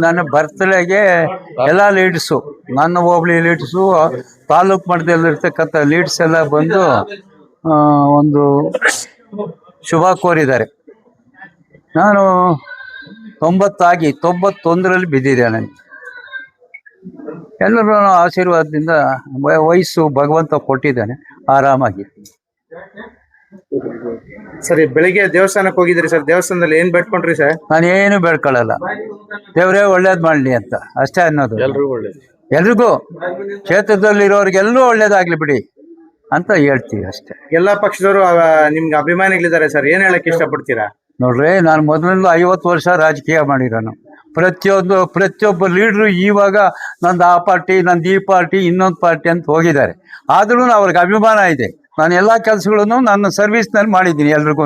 ನನ್ನ ಬರ್ತ್ಡೇಗೆ ಎಲ್ಲ ಲೀಡ್ಸು, ನನ್ನ ಹೋಬಳಿ ಲೀಡ್ಸು, ತಾಲೂಕು ಮಟ್ಟದಲ್ಲಿರ್ತಕ್ಕಂಥ ಲೀಡ್ಸ್ ಎಲ್ಲ ಬಂದು ಒಂದು ಶುಭ ಕೋರಿದ್ದಾರೆ. ನಾನು 91ರಲ್ಲಿ ಬಿದ್ದಿದ್ದೆ. ನನಗೆ ಎಲ್ಲರೂ ಆಶೀರ್ವಾದದಿಂದ ವಯಸ್ಸು ಭಗವಂತ ಕೊಟ್ಟಿದ್ದಾನೆ, ಆರಾಮಾಗಿ. ಸರಿ, ಬೆಳಿಗ್ಗೆ ದೇವಸ್ಥಾನಕ್ಕೆ ಹೋಗಿದ್ರಿ ಸರ್? ದೇವಸ್ಥಾನದಲ್ಲಿ ಏನ್ ಬೇಡ್ಕೊಂಡ್ರಿ ಸರ್? ನಾನು ಏನು ಬೇಡ್ಕೊಳ್ಳಲ್ಲ, ದೇವರೇ ಒಳ್ಳೇದು ಮಾಡಲಿ ಅಂತ ಅಷ್ಟೇ ಅನ್ನೋದು. ಎಲ್ರಿಗೂ ಕ್ಷೇತ್ರದಲ್ಲಿರೋರಿಗೆಲ್ಲೂ ಒಳ್ಳೇದಾಗ್ಲಿ ಬಿಡಿ ಅಂತ ಹೇಳ್ತೀವಿ ಅಷ್ಟೇ. ಎಲ್ಲಾ ಪಕ್ಷದವರು ನಿಮ್ಗೆ ಅಭಿಮಾನಿಗಳಿದ್ದಾರೆ ಸರ್, ಏನ್ ಹೇಳಕ್ ಇಷ್ಟಪಡ್ತೀರಾ? ನೋಡ್ರಿ, ನಾನು ಮೊದಲಿಂದ 50 ವರ್ಷ ರಾಜಕೀಯ ಮಾಡಿರೋನು. ಪ್ರತಿಯೊಬ್ಬ ಲೀಡ್ರು ಇವಾಗ ನಂದು ಆ ಪಾರ್ಟಿ, ನಂದು ಈ ಪಾರ್ಟಿ, ಇನ್ನೊಂದು ಪಾರ್ಟಿ ಅಂತ ಹೋಗಿದ್ದಾರೆ. ಆದ್ರೂ ಅವ್ರಿಗೆ ಅಭಿಮಾನ ಇದೆ. ನಾನು ಎಲ್ಲ ಕೆಲಸಗಳನ್ನು ನನ್ನ ಸರ್ವಿಸ್ನಲ್ಲಿ ಮಾಡಿದ್ದೀನಿ. ಎಲ್ರಿಗೂ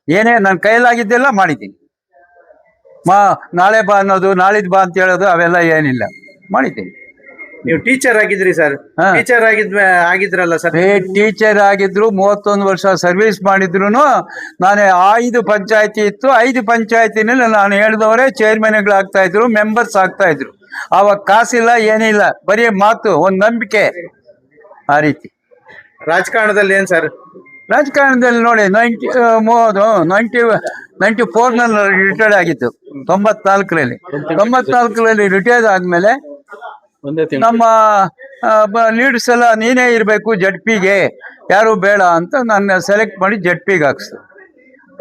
ಏನೇ ನನ್ನ ಕೈಲಾಗಿದ್ದೆಲ್ಲ ಮಾಡಿದ್ದೀನಿ. ನಾಳೆ ಬಾ ಅನ್ನೋದು, ನಾಳಿದ್ದು ಬಾ ಅಂತ ಹೇಳೋದು ಅವೆಲ್ಲ ಏನಿಲ್ಲ, ಮಾಡಿದ್ದೀನಿ. ನೀವು ಟೀಚರ್ ಆಗಿದ್ರಿ ಸರ್? ಟೀಚರ್ ಆಗಿದ್ರಲ್ಲ ಸರ್? ಟೀಚರ್ ಆಗಿದ್ರು, 31 ವರ್ಷ ಸರ್ವಿಸ್ ಮಾಡಿದ್ರು. ನಾನು 5 ಪಂಚಾಯತಿ ಇತ್ತು, 5 ಪಂಚಾಯತಿನಲ್ಲಿ ನಾನು ಹೇಳಿದವರೇ ಚೇರ್ಮನ್ಗಳಾಗ್ತಾ ಇದ್ರು, ಮೆಂಬರ್ಸ್ ಆಗ್ತಾ ಇದ್ರು. ಆವಾಗ ಕಾಸಿಲ್ಲ, ಏನಿಲ್ಲ, ಬರೀ ಮಾತು, ಒಂದು ನಂಬಿಕೆ, ಆ ರೀತಿ. ರಾಜಕಾರಣದಲ್ಲಿ ಏನ್ ಸರ್? ರಾಜಕಾರಣದಲ್ಲಿ ನೋಡಿ, 94ನಲ್ಲಿ ರಿಟೈರ್ಡ್ ಆಗಿತ್ತು. 94ರಲ್ಲಿ ರಿಟೈರ್ಡ್ ಆದ್ಮೇಲೆ ನಮ್ಮ ಲೀಡರ್ಸ್ ಎಲ್ಲ ನೀನೇ ಇರಬೇಕು ಜಡ್ಪಿಗೆ, ಯಾರು ಬೇಡ ಅಂತ ನನ್ನ ಸೆಲೆಕ್ಟ್ ಮಾಡಿ ಜಡ್ಪಿಗೆ ಹಾಕ್ಸ್ತು.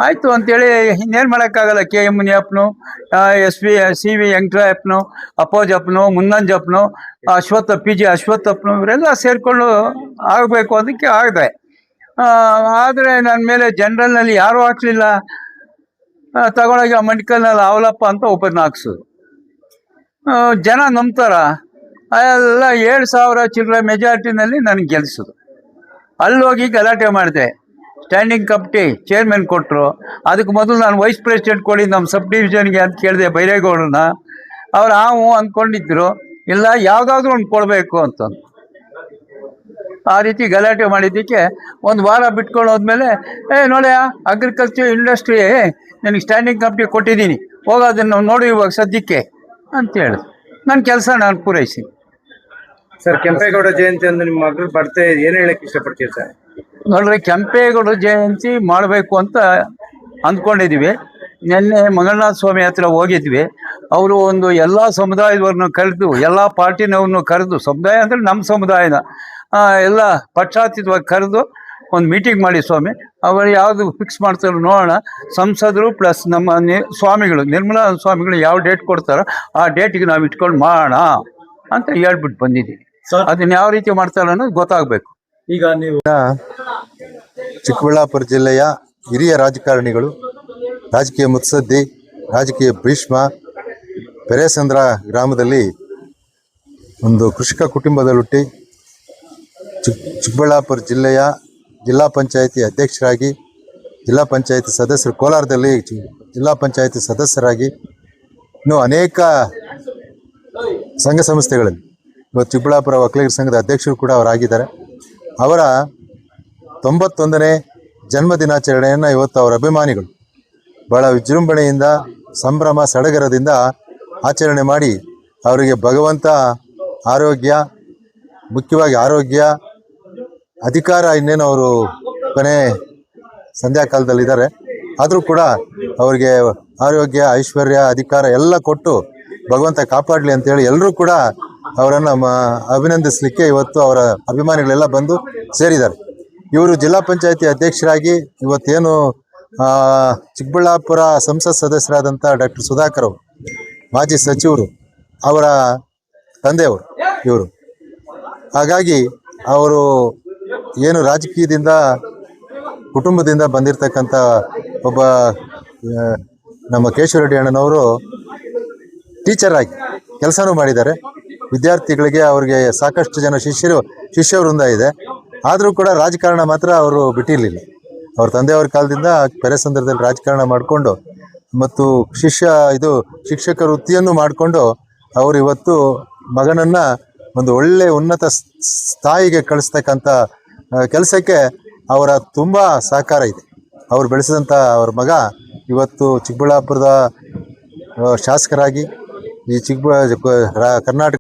ಆಯಿತು ಅಂತೇಳಿ ಇನ್ನೇನು ಮಾಡೋಕ್ಕಾಗಲ್ಲ. KM ಮುನಿಯಪ್ಪನು, CV ವೆಂಕಟರಾಯಪ್ಪನು, ಅಪ್ಪೋಜಪ್ಪನು, ಮುನ್ನಂಜಪ್ಪನು, PG ಅಶ್ವತ್ಥಪ್ಪನು, ಇವರೆಲ್ಲ ಸೇರಿಕೊಂಡು ಆಗಬೇಕು ಅದಕ್ಕೆ ಆಗದೆ. ಆದರೆ ನನ್ನ ಮೇಲೆ ಜನರಲ್ನಲ್ಲಿ ಯಾರೂ ಹಾಕ್ಲಿಲ್ಲ. ತಗೊಳಗೆ ಮಣಿಕಲ್ನಲ್ಲಿ ಅವಲಪ್ಪ ಅಂತ ಒಬ್ಬರನ್ನ ಹಾಕ್ಸೋದು. ಜನ ನಂಬ್ತಾರ, ಎಲ್ಲ 7,000 ಚಿಲ್ಲರೆ ಮೆಜಾರಿಟಿನಲ್ಲಿ ನನಗೆ ಗೆಲ್ಲಿಸೋದು. ಅಲ್ಲೋಗಿ ಗಲಾಟೆ ಮಾಡಿದೆ. ಸ್ಟ್ಯಾಂಡಿಂಗ್ ಕಮಿಟಿ ಚೇರ್ಮನ್ ಕೊಟ್ಟರು. ಅದಕ್ಕೆ ಮೊದಲು ನಾನು ವೈಸ್ ಪ್ರೆಸಿಡೆಂಟ್ ಕೊಡಿ ನಮ್ಮ ಸಬ್ ಡಿವಿಷನ್ಗೆ ಅಂತ ಕೇಳಿದೆ ಬೈರೇಗೌಡರನ್ನ. ಅವ್ರು ಅಂದ್ಕೊಂಡಿದ್ರು, ಇಲ್ಲ ಯಾವುದಾದ್ರೂ ಒಂದು ಕೊಡಬೇಕು ಅಂತಂದು. ಆ ರೀತಿ ಗಲಾಟೆ ಮಾಡಿದ್ದಕ್ಕೆ 1 ವಾರ ಬಿಟ್ಕೊಂಡು ಹೋದ್ಮೇಲೆ, ನೋಡಿ ಅಗ್ರಿಕಲ್ಚರ್ ಇಂಡಸ್ಟ್ರಿ ನನಗೆ ಸ್ಟ್ಯಾಂಡಿಂಗ್ ಕಮಿಟಿ ಕೊಟ್ಟಿದ್ದೀನಿ, ಹೋಗೋದನ್ನು ನೋಡಿ ಇವಾಗ ಸದ್ಯಕ್ಕೆ ಅಂತ ಹೇಳಿದ್ರು. ನನ್ನ ಕೆಲಸ ನಾನು ಪೂರೈಸಿ. ಸರ್, ಕೆಂಪೇಗೌಡ ಜಯಂತಿ ಅಂದ್ರೆ ನಿಮ್ಮ ಮಗಳು ಬರ್ತೆ, ಏನು ಹೇಳಕ್ಕೆ ಇಷ್ಟಪಡ್ತೀವಿ ಸರ್? ನೋಡ್ರಿ, ಕೆಂಪೇಗೌಡ ಜಯಂತಿ ಮಾಡಬೇಕು ಅಂತ ಅಂದ್ಕೊಂಡಿದ್ವಿ. ನಿನ್ನೆ ಮಂಗಳನಾಥ ಸ್ವಾಮಿ ಹತ್ರ ಹೋಗಿದ್ವಿ. ಅವರು ಒಂದು ಎಲ್ಲ ಸಮುದಾಯದವ್ರನ್ನ ಕರೆದು, ಎಲ್ಲ ಪಾರ್ಟಿನವ್ರನ್ನ ಕರೆದು, ಸಮುದಾಯ ಅಂದರೆ ನಮ್ಮ ಸಮುದಾಯನ ಎಲ್ಲ ಪಕ್ಷಾತೀತವಾಗಿ ಕರೆದು ಒಂದು ಮೀಟಿಂಗ್ ಮಾಡಿ, ಸ್ವಾಮಿ ಅವರು ಯಾವುದು ಫಿಕ್ಸ್ ಮಾಡ್ತಾರೋ ನೋಡೋಣ, ಸಂಸದರು ಪ್ಲಸ್ ನಮ್ಮ ಸ್ವಾಮಿಗಳು, ನಿರ್ಮಲಾ ಸ್ವಾಮಿಗಳು ಯಾವ ಡೇಟ್ ಕೊಡ್ತಾರೋ ಆ ಡೇಟಿಗೆ ನಾವು ಇಟ್ಕೊಂಡು ಮಾಡೋಣ ಅಂತ ಹೇಳ್ಬಿಟ್ಟು ಬಂದಿದ್ದೀವಿ. ಅದನ್ನ ಯಾವ ರೀತಿ ಮಾಡ್ತಾರೋ ಅನ್ನೋದು ಗೊತ್ತಾಗಬೇಕು. ಈಗ ನೀವು ಚಿಕ್ಕಬಳ್ಳಾಪುರ ಜಿಲ್ಲೆಯ ಹಿರಿಯ ರಾಜಕಾರಣಿಗಳು, ರಾಜಕೀಯ ಮುತ್ಸದ್ದಿ, ರಾಜಕೀಯ ಭೀಷ್ಮ, ಪೆರೇಸಂದ್ರ ಗ್ರಾಮದಲ್ಲಿ ಒಂದು ಕೃಷಿಕ ಕುಟುಂಬದಲ್ಲಿ ಹುಟ್ಟಿ ಚಿಕ್ಕಬಳ್ಳಾಪುರ ಜಿಲ್ಲೆಯ ಜಿಲ್ಲಾ ಪಂಚಾಯಿತಿ ಅಧ್ಯಕ್ಷರಾಗಿ, ಜಿಲ್ಲಾ ಪಂಚಾಯಿತಿ ಸದಸ್ಯರು, ಕೋಲಾರದಲ್ಲಿ ಜಿಲ್ಲಾ ಪಂಚಾಯಿತಿ ಸದಸ್ಯರಾಗಿ, ಇನ್ನೂ ಅನೇಕ ಸಂಘ ಸಂಸ್ಥೆಗಳಲ್ಲಿ, ಇವತ್ತು ಚಿಕ್ಕಬಳ್ಳಾಪುರ ಒಕ್ಕಲಿಗರ ಸಂಘದ ಅಧ್ಯಕ್ಷರು ಕೂಡ ಅವರಾಗಿದ್ದಾರೆ. ಅವರ 91ನೇ ಜನ್ಮ ದಿನಾಚರಣೆಯನ್ನು ಇವತ್ತು ಅವರ ಅಭಿಮಾನಿಗಳು ಭಾಳ ವಿಜೃಂಭಣೆಯಿಂದ, ಸಂಭ್ರಮ ಸಡಗರದಿಂದ ಆಚರಣೆ ಮಾಡಿ, ಅವರಿಗೆ ಭಗವಂತ ಆರೋಗ್ಯ, ಮುಖ್ಯವಾಗಿ ಆರೋಗ್ಯ, ಅಧಿಕಾರ, ಇನ್ನೇನು ಅವರು ಕೊನೆ ಸಂಧ್ಯಾಕಾಲದಲ್ಲಿದ್ದಾರೆ, ಆದರೂ ಕೂಡ ಅವರಿಗೆ ಆರೋಗ್ಯ, ಐಶ್ವರ್ಯ, ಅಧಿಕಾರ ಎಲ್ಲ ಕೊಟ್ಟು ಭಗವಂತ ಕಾಪಾಡಲಿ ಅಂತೇಳಿ ಎಲ್ಲರೂ ಕೂಡ ಅವರನ್ನು ಅಭಿನಂದಿಸಲಿಕ್ಕೆ ಇವತ್ತು ಅವರ ಅಭಿಮಾನಿಗಳೆಲ್ಲ ಬಂದು ಸೇರಿದ್ದಾರೆ. ಇವರು ಜಿಲ್ಲಾ ಪಂಚಾಯತಿ ಅಧ್ಯಕ್ಷರಾಗಿ ಇವತ್ತೇನು ಚಿಕ್ಕಬಳ್ಳಾಪುರ ಸಂಸತ್ ಸದಸ್ಯರಾದಂಥ ಡಾಕ್ಟರ್ ಸುಧಾಕರ್ ಅವರು, ಮಾಜಿ ಸಚಿವರು, ಅವರ ತಂದೆಯವರು ಇವರು. ಹಾಗಾಗಿ ಅವರು ಏನು ರಾಜಕೀಯದಿಂದ, ಕುಟುಂಬದಿಂದ ಬಂದಿರತಕ್ಕಂಥ ಒಬ್ಬ ನಮ್ಮ ಕೇಶವರೆಡ್ಡಿ ಅಣ್ಣನವರು ಟೀಚರ್ ಆಗಿ ಕೆಲಸನೂ ಮಾಡಿದ್ದಾರೆ. ವಿದ್ಯಾರ್ಥಿಗಳಿಗೆ, ಅವ್ರಿಗೆ ಸಾಕಷ್ಟು ಜನ ಶಿಷ್ಯ ವೃಂದ ಇದೆ. ಆದರೂ ಕೂಡ ರಾಜಕಾರಣ ಮಾತ್ರ ಅವರು ಬಿಟ್ಟಿರಲಿಲ್ಲ. ಅವ್ರ ತಂದೆಯವ್ರ ಕಾಲದಿಂದ ಪೆರೇಸಂದ್ರದಲ್ಲಿ ರಾಜಕಾರಣ ಮಾಡಿಕೊಂಡು ಮತ್ತು ಶಿಕ್ಷಕ ವೃತ್ತಿಯನ್ನು ಮಾಡಿಕೊಂಡು ಅವರು ಇವತ್ತು ಮಗನನ್ನು ಒಂದು ಒಳ್ಳೆ ಉನ್ನತ ಸ್ಥಾಯಿಗೆ ಕಳಿಸ್ತಕ್ಕಂಥ ಕೆಲಸಕ್ಕೆ ಅವರ ತುಂಬ ಸಹಕಾರ ಇದೆ. ಅವರು ಬೆಳೆಸಿದಂಥ ಅವ್ರ ಮಗ ಇವತ್ತು ಚಿಕ್ಕಬಳ್ಳಾಪುರದ ಶಾಸಕರಾಗಿ, ಈ ಕರ್ನಾಟಕ